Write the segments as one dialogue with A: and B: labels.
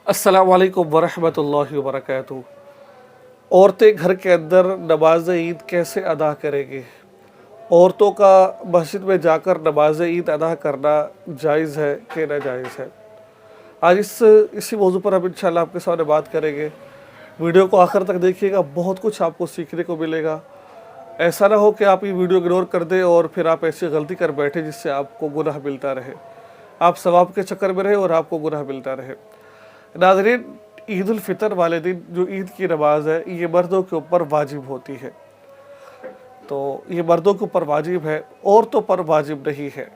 A: अस्सलाम वालेकुम वरहमतुल्लाहि वबरकातुहू। औरतें घर के अंदर नमाज ईद कैसे अदा करेंगी? औरतों का मस्जिद में जाकर नमाज ईद अदा करना जायज़ है कि नाजायज़ है? आज इसी मौजू पर हम इंशाल्लाह आपके सामने बात करेंगे। वीडियो को आखिर तक देखिएगा, बहुत कुछ आपको सीखने को मिलेगा। ऐसा ना हो कि आप ये वीडियो इग्नोर कर दें और फिर आप ऐसी गलती कर बैठे जिससे आपको गुनाह मिलता रहे, आप सवाब के चक्कर में रहे और आपको गुनाह मिलता रहे। नाज़रीन, ईद उल फितर वाले दिन जो ईद की नमाज है, ये मर्दों के ऊपर वाजिब होती है। तो ये मर्दों के ऊपर वाजिब है, औरतों पर वाजिब नहीं है।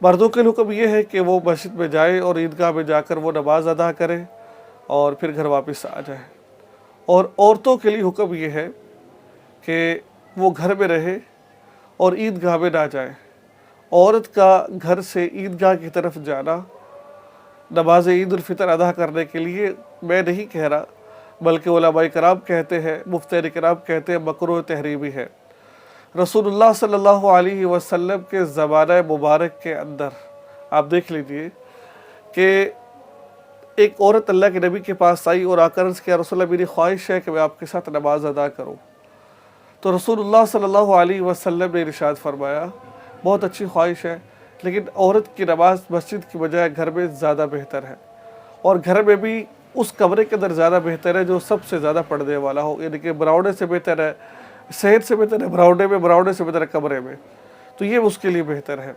A: मर्दों के हुक्म ये है कि वो मस्जिद में जाए और ईदगाह में जाकर वो नमाज अदा करे और फिर घर वापस आ जाए। और औरतों के लिए हुक्म ये है कि वो घर में रहे और ईदगाह में ना जाए। औरत का घर से ईदगाह की तरफ जाना नमाज ईद उल फितर अदा करने के लिए, मैं नहीं कह रहा, बल्कि उलमाए कराम कहते हैं, मुफ्ती कराम कहते हैं, मकरूह तहरीमी है। रसूलुल्लाह सल्लल्लाहु अलैहि वसल्लम के ज़माना मुबारक के अंदर आप देख लीजिए कि एक औरत अल्लाह के नबी के पास आई और आकर अर्ज़ किया, रसूलल्लाह मेरी ख्वाहिश है कि मैं आपके साथ नमाज अदा करूँ। तो रसूलुल्लाह सल्लल्लाहु अलैहि वसल्लम ने इरशाद फरमाया, बहुत अच्छी ख्वाहिश है, लेकिन औरत की नमाज मस्जिद की बजाय घर में ज़्यादा बेहतर है, और घर में भी उस कमरे के अंदर ज़्यादा बेहतर है जो सबसे ज़्यादा पढ़ने वाला हो। यानी कि बरामदे से बेहतर है, सेहत से बेहतर है बरामदे में, बरामदे से बेहतर है कमरे में। तो ये उसके लिए बेहतर है।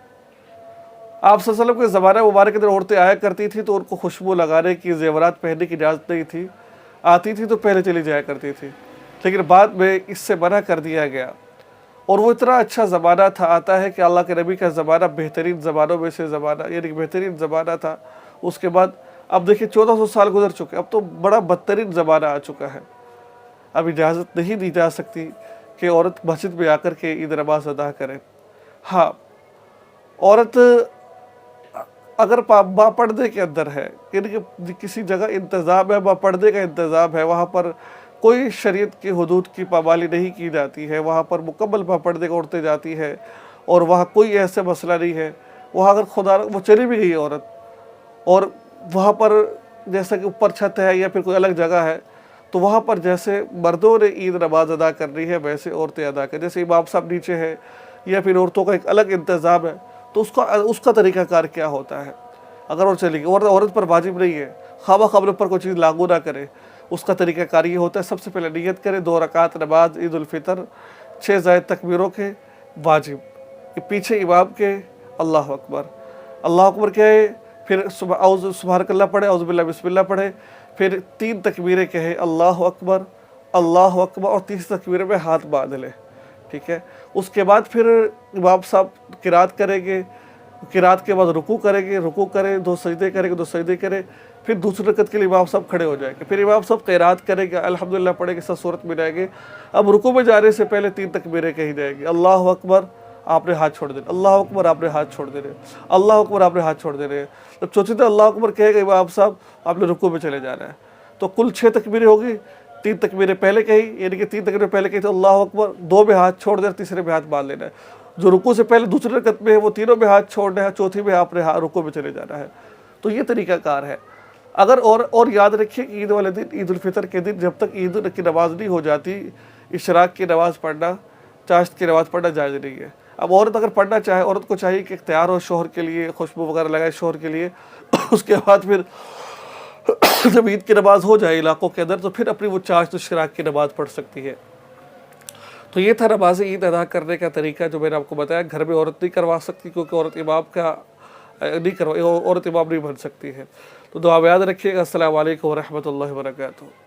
A: आप सल्लल्लाहु अलैहि वसल्लम के ज़माने मुबारक के अंदर औरतें आया करती थी तो उनको खुशबू लगाने की, ज़ेवरात पहनने की इजाज़त नहीं थी। आती थी तो पहले चली जाया करती थी, लेकिन बाद में इससे मना कर दिया गया। और वो इतना अच्छा ज़माना था, आता है कि अल्लाह के नबी का ज़माना बेहतरीन ज़मानों में से ज़माना, यानी कि बेहतरीन ज़माना था। उसके बाद अब देखिए 1400 साल गुजर चुके, अब तो बड़ा बदतरीन ज़माना आ चुका है। अब इजाज़त नहीं दी जा सकती कि औरत मस्जिद में आकर के ईद नमाज अदा करे। हाँ, औरत अगर बापर्दे के अंदर है, यानी कि किसी जगह इंतज़ाम है, बापर्दे का इंतज़ाम है, वहाँ पर कोई शरीयत की हुदूद की पाबंदी नहीं की जाती है, वहाँ पर मुकम्मल बापर्दे औरतें जाती है और वहाँ कोई ऐसा मसला नहीं है। वहाँ अगर खुदा वो चली भी गई औरत और वहाँ पर जैसा कि ऊपर छत है या फिर कोई अलग जगह है, तो वहाँ पर जैसे मर्दों ने ईद नमाज अदा करनी है वैसे औरतें अदा करें। जैसे इमाम साहब नीचे है या फिर औरतों का एक अलग इंतज़ाम है, तो उसका तरीक़ाकार क्या होता है। अगर वो चली गई, औरत पर वाजिब नहीं है, खामखा पर कोई चीज़ लागू ना करे। उसका तरीक़ाकार ये होता है, सबसे पहले नियत करे 2 रकात नमाज ईद उल फितर 6 ज़ायद तकबीरों के वाजिब, पीछे इमाम के अल्लाह अकबर। अल्लाह अकबर क्या है, फिर सुबहानल्लाह पढ़े, औज़ु बिल्लाहि बिस्मिल्लाह पढ़े, फिर 3 तकबीरें कहे अल्लाह अकबर, और 30 तकबीरें में हाथ बांध ले। ठीक है, उसके बाद फिर इमाम साहब किरात करेंगे, किरात के बाद रुकू करेंगे, रुकू करें, 2 सजदे करेंगे, 2 सजदे करें, फिर दूसरी रकत के लिए इमाम साहब खड़े हो जाएंगे, फिर इमाम साहब किरात करेंगे, अल्हम्दुलिल्लाह पढ़ेंगे, सब सूरत में जाएंगे। अब रुकू में जाने से पहले 3 तकबीरें कही जाएगी, अल्लाह अकबर आपने हाथ छोड़ देने, अल्लाह अकबर आपने हाथ छोड़ देने, अल्लाह अकबर आपने हाथ छोड़ देने। जब चौथी अल्लाह अकबर कहेगा इमाम साहब, आपने रुकू में चले जाना है। तो कुल 6 तकबीरें होगी, 3 तकबीरें पहले कही, यानी कि 3 तकबीरें पहले कही तो अल्लाह अकबर, 2 में हाथ छोड़ देना, तीसरे में हाथ बांध लेना है। जो रुकू से पहले दूसरी रकत में है वो तीनों में हाथ छोड़ना है, चौथी में आपने रुकू में चले जाना है। तो ये तरीक़ाकार है। अगर और याद रखिए कि ईद वाले दिन, ईद उल फितर के दिन, जब तक ईद की नमाज नहीं हो जाती, इशराक की नमाज़ पढ़ना, चाश्त की नमाज़ पढ़ना जायज़ नहीं है। अब औरत अगर पढ़ना चाहे, औरत को चाहिए कि तैयार हो शोहर के लिए, खुशबू वगैरह लगाए शोहर के लिए उसके बाद फिर जब ईद की नमाज हो जाए इलाकों के अंदर, तो फिर अपनी वो चाश्त इशराक की नमाज़ पढ़ सकती है। तो ये था नमाज ईद अदा करने का तरीका जो मैंने आपको बताया। घर में औरत नहीं करवा सकती, क्योंकि औरत इमाम नहीं बन सकती है। तो दुआ में याद रखिएगा। अस्सलामु अलैकुम व रहमतुल्लाहि व बरकातुहू।